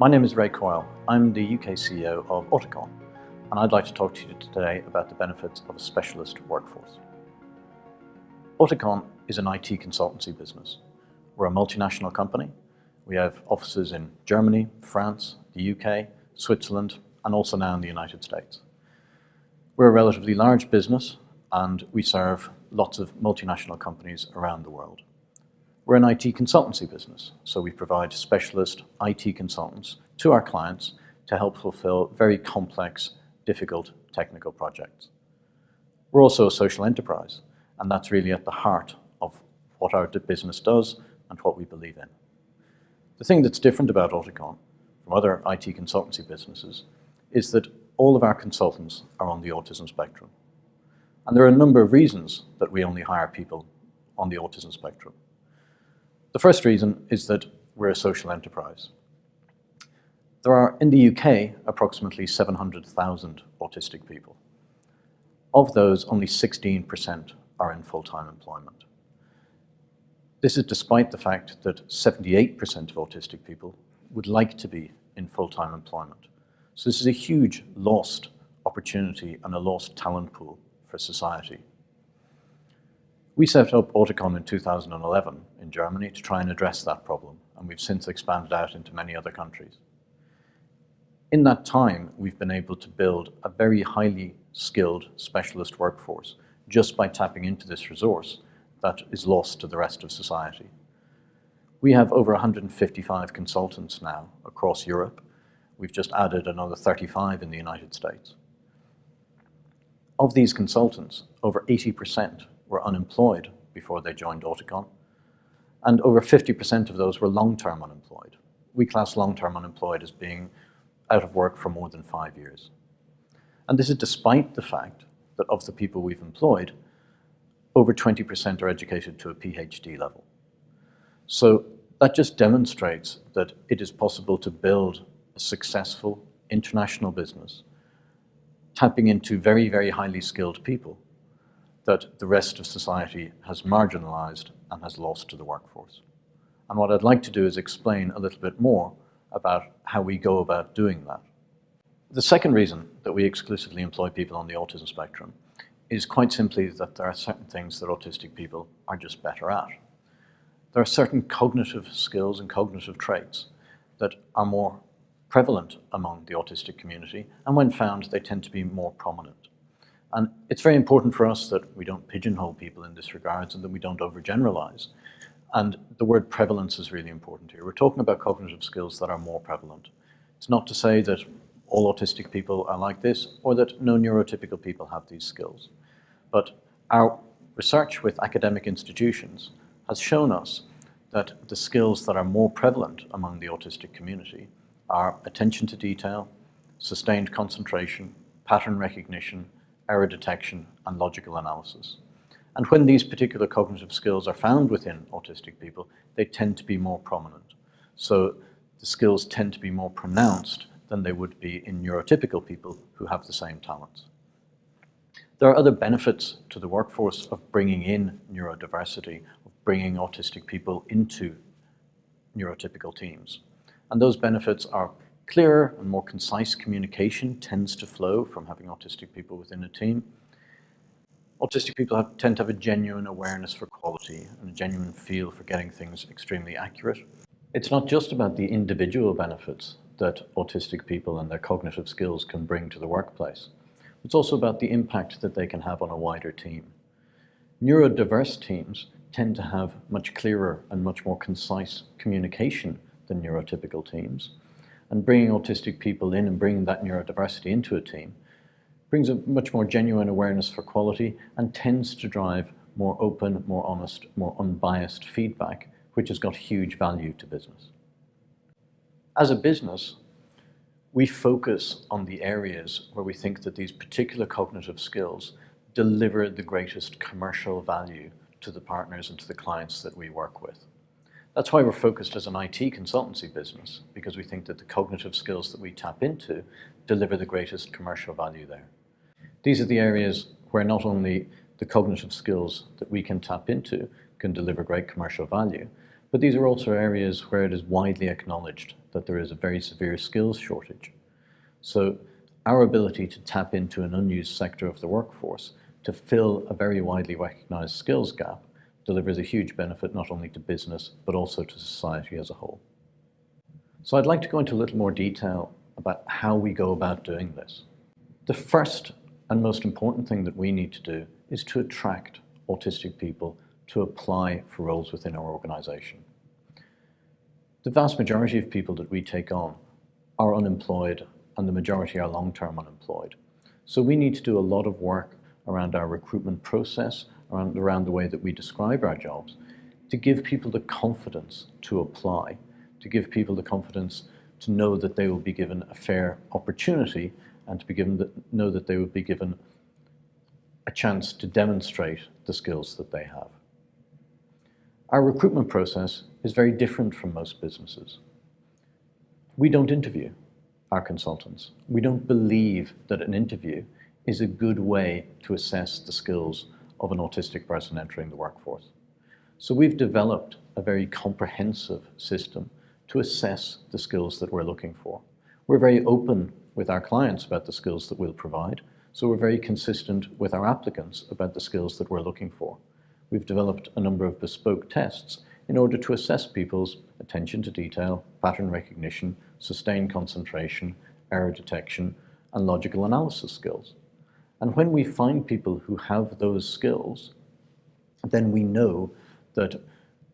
My name is Ray Coyle. I'm the UK CEO of Auticon, and I'd like to talk to you today about the benefits of a specialist workforce. Auticon is an IT consultancy business. We're a multinational company. We have offices in Germany, France, the UK, Switzerland, and also now in the United States. We're a relatively large business, and we serve lots of multinational companies around the world. We're an IT consultancy business, so we provide specialist IT consultants to our clients to help fulfill very complex, difficult technical projects. We're also a social enterprise, and that's really at the heart of what our business does and what we believe in. The thing that's different about Auticon from other IT consultancy businesses is that all of our consultants are on the autism spectrum. And there are a number of reasons that we only hire people on the autism spectrum. The first reason is that we're a social enterprise. There are, in the UK, approximately 700,000 autistic people. Of those, only 16% are in full-time employment. This is despite the fact that 78% of autistic people would like to be in full-time employment. So this is a huge lost opportunity and a lost talent pool for society. We set up Auticon in 2011 in Germany to try and address that problem, and we've since expanded out into many other countries. In that time, we've been able to build a very highly skilled specialist workforce just by tapping into this resource that is lost to the rest of society. We have over 155 consultants now across Europe. We've just added another 35 in the United States. Of these consultants, over 80% were unemployed before they joined Auticon, and over 50% of those were long-term unemployed. We class long-term unemployed as being out of work for more than 5 years. And this is despite the fact that of the people we've employed, over 20% are educated to a PhD level. So that just demonstrates that it is possible to build a successful international business, tapping into very, very highly skilled people that the rest of society has marginalized and has lost to the workforce. And what I'd like to do is explain a little bit more about how we go about doing that. The second reason that we exclusively employ people on the autism spectrum is quite simply that there are certain things that autistic people are just better at. There are certain cognitive skills and cognitive traits that are more prevalent among the autistic community, and when found, they tend to be more prominent. And it's very important for us that we don't pigeonhole people in this regard and that we don't overgeneralize. And the word prevalence is really important here. We're talking about cognitive skills that are more prevalent. It's not to say that all autistic people are like this or that no neurotypical people have these skills. But our research with academic institutions has shown us that the skills that are more prevalent among the autistic community are attention to detail, sustained concentration, pattern recognition, error detection, and logical analysis. And when these particular cognitive skills are found within autistic people, they tend to be more prominent. So the skills tend to be more pronounced than they would be in neurotypical people who have the same talents. There are other benefits to the workforce of bringing in neurodiversity, of bringing autistic people into neurotypical teams. And those benefits are clearer and more concise communication tends to flow from having autistic people within a team. Autistic people tend to have a genuine awareness for quality and a genuine feel for getting things extremely accurate. It's not just about the individual benefits that autistic people and their cognitive skills can bring to the workplace. It's also about the impact that they can have on a wider team. Neurodiverse teams tend to have much clearer and much more concise communication than neurotypical teams. And bringing autistic people in and bringing that neurodiversity into a team brings a much more genuine awareness for quality and tends to drive more open, more honest, more unbiased feedback, which has got huge value to business. As a business, we focus on the areas where we think that these particular cognitive skills deliver the greatest commercial value to the partners and to the clients that we work with. That's why we're focused as an IT consultancy business, because we think that the cognitive skills that we tap into deliver the greatest commercial value there. These are the areas where not only the cognitive skills that we can tap into can deliver great commercial value, But these are also areas where it is widely acknowledged that there is a very severe skills shortage. So our ability to tap into an unused sector of the workforce to fill a very widely recognized skills gap delivers a huge benefit not only to business, but also to society as a whole. So I'd like to go into a little more detail about how we go about doing this. The first and most important thing that we need to do is to attract autistic people to apply for roles within our organization. The vast majority of people that we take on are unemployed, and the majority are long-term unemployed. So we need to do a lot of work around our recruitment process, around the way that we describe our jobs, to give people the confidence to apply, to give people the confidence to know that they will be given a fair opportunity and know that they will be given a chance to demonstrate the skills that they have. Our recruitment process is very different from most businesses. We don't interview our consultants. We don't believe that an interview is a good way to assess the skills of an autistic person entering the workforce. So we've developed a very comprehensive system to assess the skills that we're looking for. We're very open with our clients about the skills that we'll provide, so we're very consistent with our applicants about the skills that we're looking for. We've developed a number of bespoke tests in order to assess people's attention to detail, pattern recognition, sustained concentration, error detection, and logical analysis skills. And when we find people who have those skills, then we know that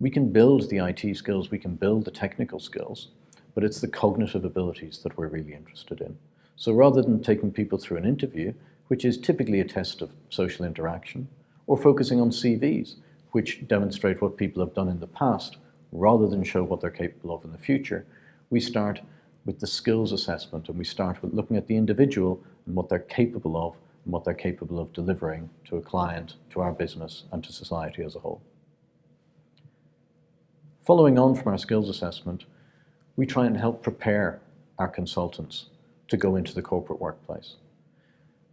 we can build the IT skills, we can build the technical skills, but it's the cognitive abilities that we're really interested in. So rather than taking people through an interview, which is typically a test of social interaction, or focusing on CVs, which demonstrate what people have done in the past, rather than show what they're capable of in the future, we start with the skills assessment, and we start with looking at the individual and what they're capable of, and what they're capable of delivering to a client, to our business, and to society as a whole. Following on from our skills assessment, we try and help prepare our consultants to go into the corporate workplace.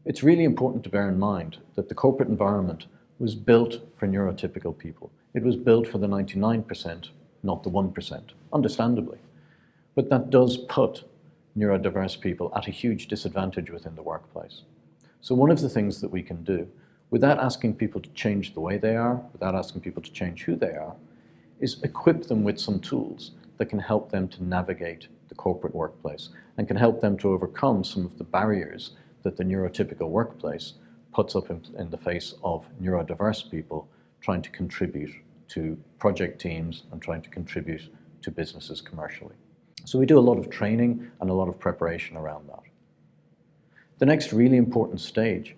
It's really important to bear in mind that the corporate environment was built for neurotypical people. It was built for the 99%, not the 1%, understandably. But that does put neurodiverse people at a huge disadvantage within the workplace. So one of the things that we can do, without asking people to change the way they are, without asking people to change who they are, is equip them with some tools that can help them to navigate the corporate workplace and can help them to overcome some of the barriers that the neurotypical workplace puts up in the face of neurodiverse people trying to contribute to project teams and trying to contribute to businesses commercially. So we do a lot of training and a lot of preparation around that. The next really important stage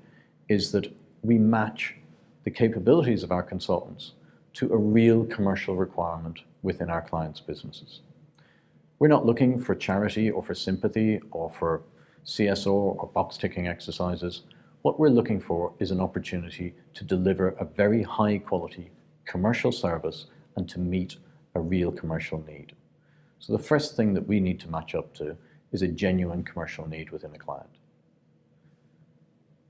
is that we match the capabilities of our consultants to a real commercial requirement within our clients' businesses. We're not looking for charity or for sympathy or for CSO or box-ticking exercises. What we're looking for is an opportunity to deliver a very high-quality commercial service and to meet a real commercial need. So the first thing that we need to match up to is a genuine commercial need within a client.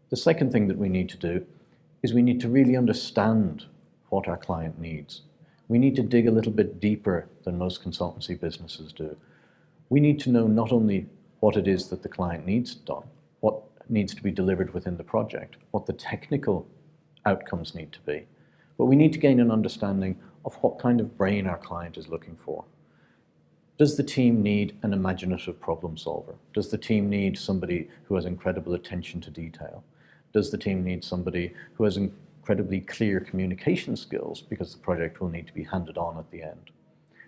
The second thing that we need to do is we need to really understand what our client needs. We need to dig a little bit deeper than most consultancy businesses do. We need to know not only what it is that the client needs done, what needs to be delivered within the project, what the technical outcomes need to be, but we need to gain an understanding of what kind of brain our client is looking for. Does the team need an imaginative problem solver? Does the team need somebody who has incredible attention to detail? Does the team need somebody who has incredibly clear communication skills because the project will need to be handed on at the end?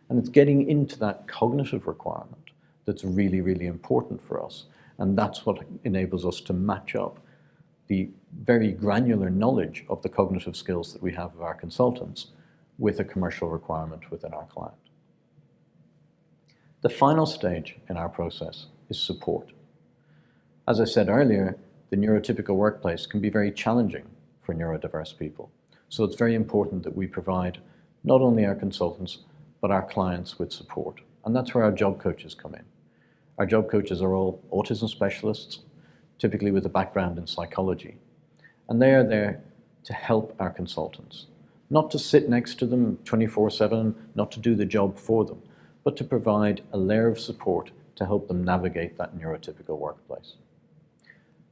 And it's getting into that cognitive requirement that's really, really important for us. And that's what enables us to match up the very granular knowledge of the cognitive skills that we have of our consultants with a commercial requirement within our client. The final stage in our process is support. As I said earlier, the neurotypical workplace can be very challenging for neurodiverse people. So it's very important that we provide not only our consultants, but our clients with support. And that's where our job coaches come in. Our job coaches are all autism specialists, typically with a background in psychology. And they are there to help our consultants. Not to sit next to them 24/7, not to do the job for them, but to provide a layer of support to help them navigate that neurotypical workplace.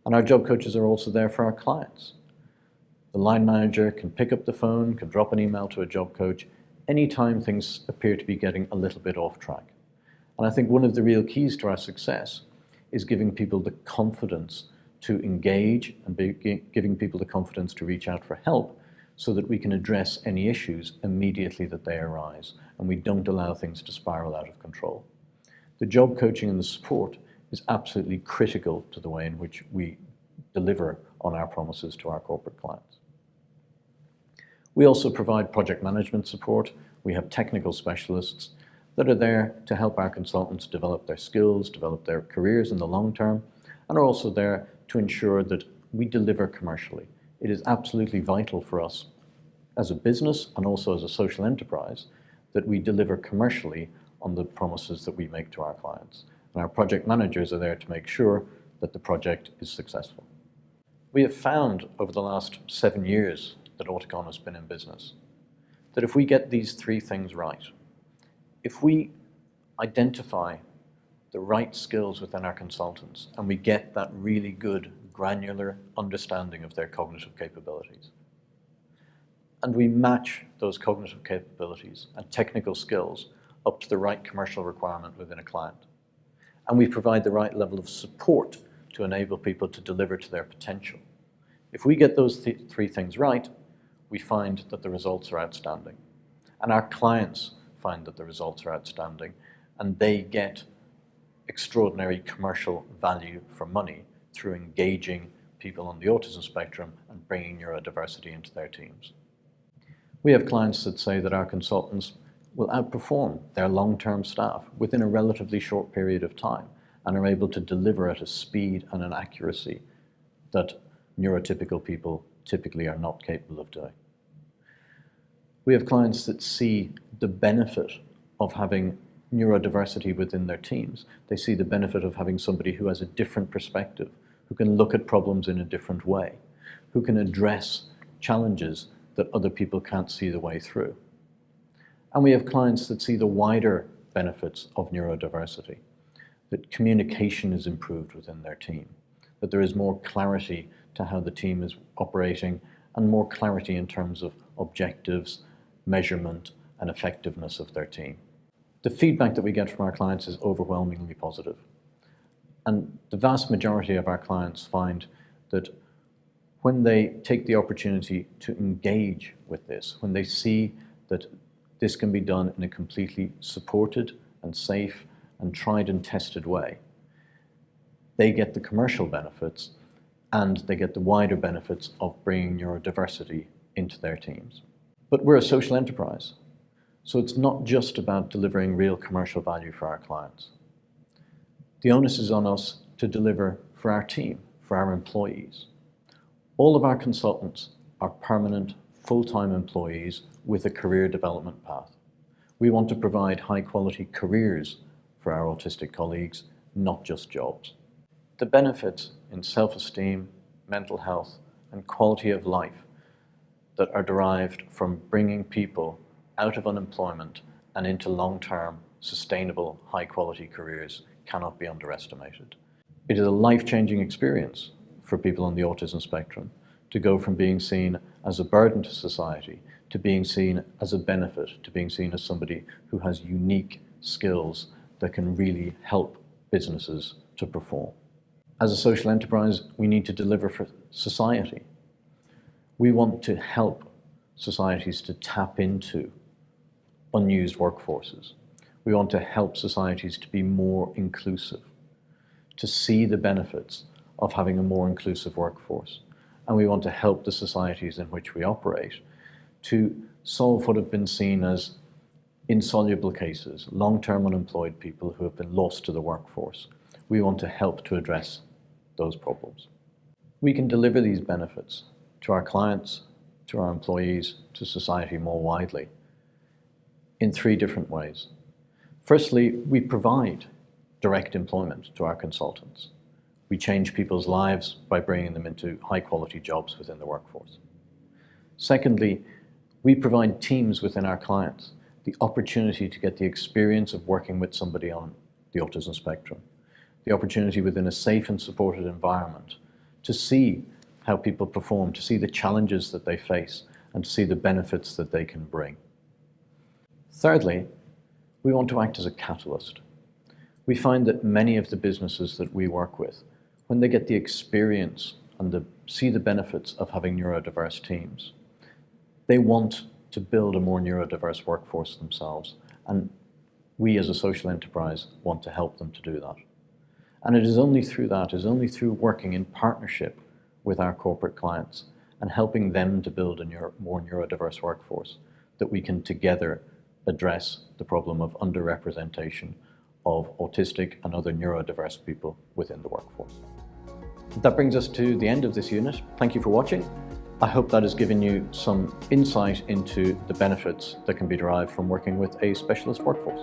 And our job coaches are also there for our clients. The line manager can pick up the phone, can drop an email to a job coach anytime things appear to be getting a little bit off track. And I think one of the real keys to our success is giving people the confidence to engage and giving people the confidence to reach out for help so that we can address any issues immediately that they arise and we don't allow things to spiral out of control. The job coaching and the support is absolutely critical to the way in which we deliver on our promises to our corporate clients. We also provide project management support. We have technical specialists that are there to help our consultants develop their skills, develop their careers in the long term, and are also there to ensure that we deliver commercially. It is absolutely vital for us as a business and also as a social enterprise that we deliver commercially on the promises that we make to our clients. And our project managers are there to make sure that the project is successful. We have found over the last 7 years that Auticon has been in business that if we get these three things right, if we identify the right skills within our consultants and we get that really good granular understanding of their cognitive capabilities, and we match those cognitive capabilities and technical skills up to the right commercial requirement within a client, and we provide the right level of support to enable people to deliver to their potential. If we get those three things right, we find that the results are outstanding. And our clients find that the results are outstanding, and they get extraordinary commercial value for money through engaging people on the autism spectrum and bringing neurodiversity into their teams. We have clients that say that our consultants will outperform their long-term staff within a relatively short period of time and are able to deliver at a speed and an accuracy that neurotypical people typically are not capable of doing. We have clients that see the benefit of having neurodiversity within their teams. They see the benefit of having somebody who has a different perspective, who can look at problems in a different way, who can address challenges that other people can't see the way through. And we have clients that see the wider benefits of neurodiversity, that communication is improved within their team, that there is more clarity to how the team is operating and more clarity in terms of objectives, measurement, and effectiveness of their team. The feedback that we get from our clients is overwhelmingly positive. And the vast majority of our clients find that when they take the opportunity to engage with this, when they see that this can be done in a completely supported and safe and tried and tested way, they get the commercial benefits and they get the wider benefits of bringing neurodiversity into their teams. But we're a social enterprise, so it's not just about delivering real commercial value for our clients. The onus is on us to deliver for our team, for our employees. All of our consultants are permanent, full-time employees with a career development path. We want to provide high-quality careers for our autistic colleagues, not just jobs. The benefits in self-esteem, mental health, and quality of life that are derived from bringing people out of unemployment and into long-term, sustainable, high-quality careers cannot be underestimated. It is a life-changing experience for people on the autism spectrum to go from being seen as a burden to society to being seen as a benefit, to being seen as somebody who has unique skills that can really help businesses to perform. As a social enterprise, we need to deliver for society. We want to help societies to tap into unused workforces. We want to help societies to be more inclusive, to see the benefits of having a more inclusive workforce. And we want to help the societies in which we operate to solve what have been seen as insoluble cases, long-term unemployed people who have been lost to the workforce. We want to help to address those problems. We can deliver these benefits to our clients, to our employees, to society more widely in three different ways. Firstly, we provide direct employment to our consultants. We change people's lives by bringing them into high-quality jobs within the workforce. Secondly, We provide teams within our clients the opportunity to get the experience of working with somebody on the autism spectrum, the opportunity within a safe and supported environment to see how people perform, to see the challenges that they face, and to see the benefits that they can bring. Thirdly, we want to act as a catalyst. We find that many of the businesses that we work with, when they get the experience and see the benefits of having neurodiverse teams, they want to build a more neurodiverse workforce themselves, and we as a social enterprise want to help them to do that. And it is only through that, is only through working in partnership with our corporate clients and helping them to build a more neurodiverse workforce that we can together address the problem of underrepresentation of autistic and other neurodiverse people within the workforce. That brings us to the end of this unit. Thank you for watching. I hope that has given you some insight into the benefits that can be derived from working with a specialist workforce.